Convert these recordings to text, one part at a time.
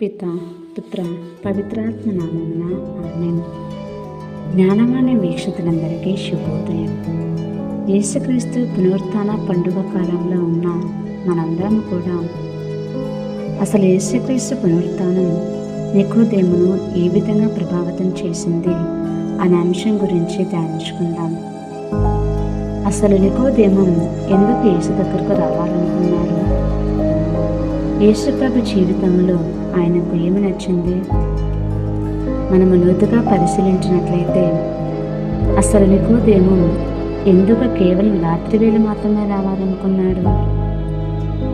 పిత పుత్ర పవిత్రాత్మ నామమున ఆమేన్. జ్ఞానవాణి వీక్షకులందరికీ శుభోదయం. యేసుక్రీస్తు పునరుత్థాన పండుగ కాలంలో ఉన్న మనందరం కూడా అసలు యేసుక్రీస్తు పునరుత్థానం నికోదేమును ఏ విధంగా ప్రభావితం చేసింది అనే అంశం గురించి ధ్యానించుకుందాం. అసలు నికోదేము ఎందుకు యేసు దగ్గరకు రావాలనుకున్నారు? యేసుప్రభు జీవితంలో ఆయనకు ఏమి నచ్చింది? మనము లోతుగా పరిశీలించినట్లయితే అసలు నికోదేము ఎందుకు కేవలం రాత్రివేళ మాత్రమే రావాలనుకున్నాడు?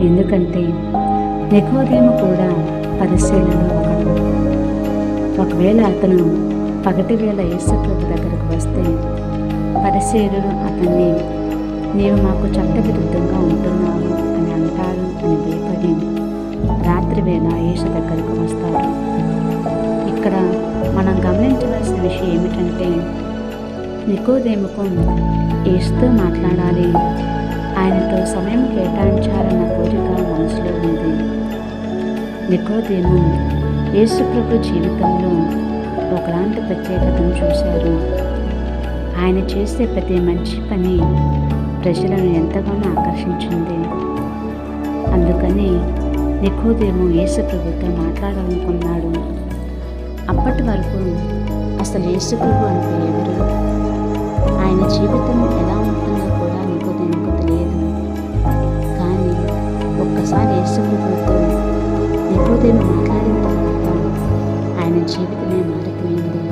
ఎందుకంటే నికోదేము కూడా పరిశీలనలో ఒకడు. ఒకవేళ అతను పగటి వేళ యేసుప్రభు దగ్గరకు వస్తే పరిశీలుడు అతన్ని నీవు మాకు చట్టవిరుద్ధంగా ఉంటున్నావు అని అంటారు అని భయపడి రాత్రి వేళ యేసు దగ్గరకు వస్తారు. ఇక్కడ మనం గమనించవలసిన విషయం ఏమిటంటే నికోదేముకు యేసుతో మాట్లాడాలి, ఆయనతో సమయం కేటాయించాలన్న కోరిక మనసులో ఉంది. నికోదేము యేసుప్రభు జీవితంలో ఒకలాంటి ప్రత్యేకతను చూశారు. ఆయన చేసే ప్రతి మంచి పని ప్రజలను ఎంతగానో ఆకర్షించింది. అందుకని నికోదేము యేసుప్రభుతో మాట్లాడాలనుకున్నాడు. అప్పటి వరకు అసలు యేసుప్రభు అంటే ఎవరు, ఆయన జీవితం ఎలా ఉంటుందో కూడా నికోదేముకు తెలియదు. కానీ ఒక్కసారి యేసుప్రభుతో నికోదేము మాట్లాడిన తర్వాత ఆయన జీవితమే మారిపోయింది.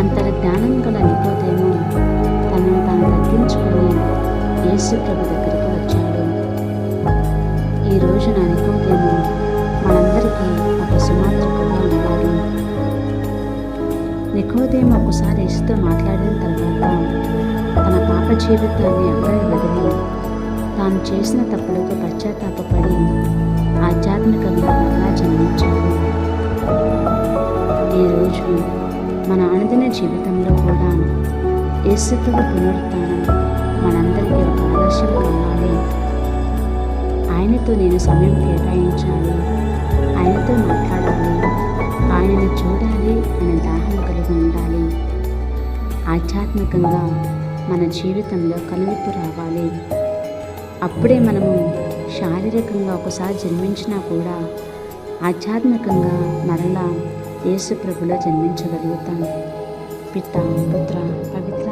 అంతటి జ్ఞానం గల నికోదేము తనను తాను తగ్గించుకొని యేసుప్రభు దగ్గరికి వచ్చాడు. ఈ రోజున నికోదేము మనందరికీ ఒక సుమాత్రకుగా ఉన్నాడు. నికోదేము ఒకసారి యేసుతో మాట్లాడిన తర్వాత తన పాప జీవితాన్ని అక్కడే వదిలి తాను చేసిన తప్పులకు పశ్చాత్తాపపడి ఆధ్యాత్మికంగా మరలా జన్మించాడు. ఈరోజు మన అనుదిన జీవితంలో కూడా యేసుతో పునరుత్థానం మనందరికీ ఒక ఆదర్శంగా ఉండాలి. ఆయనతో నేను సమయం కేటాయించాలి, ఆయనతో మాట్లాడాలి, ఆయనను చూడాలి అనే దాహం కలిగి ఉండాలి. ఆధ్యాత్మికంగా మన జీవితంలో కనువిప్పు రావాలి. అప్పుడే మనము శారీరకంగా ఒకసారి జన్మించినా కూడా ఆధ్యాత్మికంగా మరలా యేసు ప్రభులో జన్మించగలుగుతాం. పిత పుత్ర పవిత్ర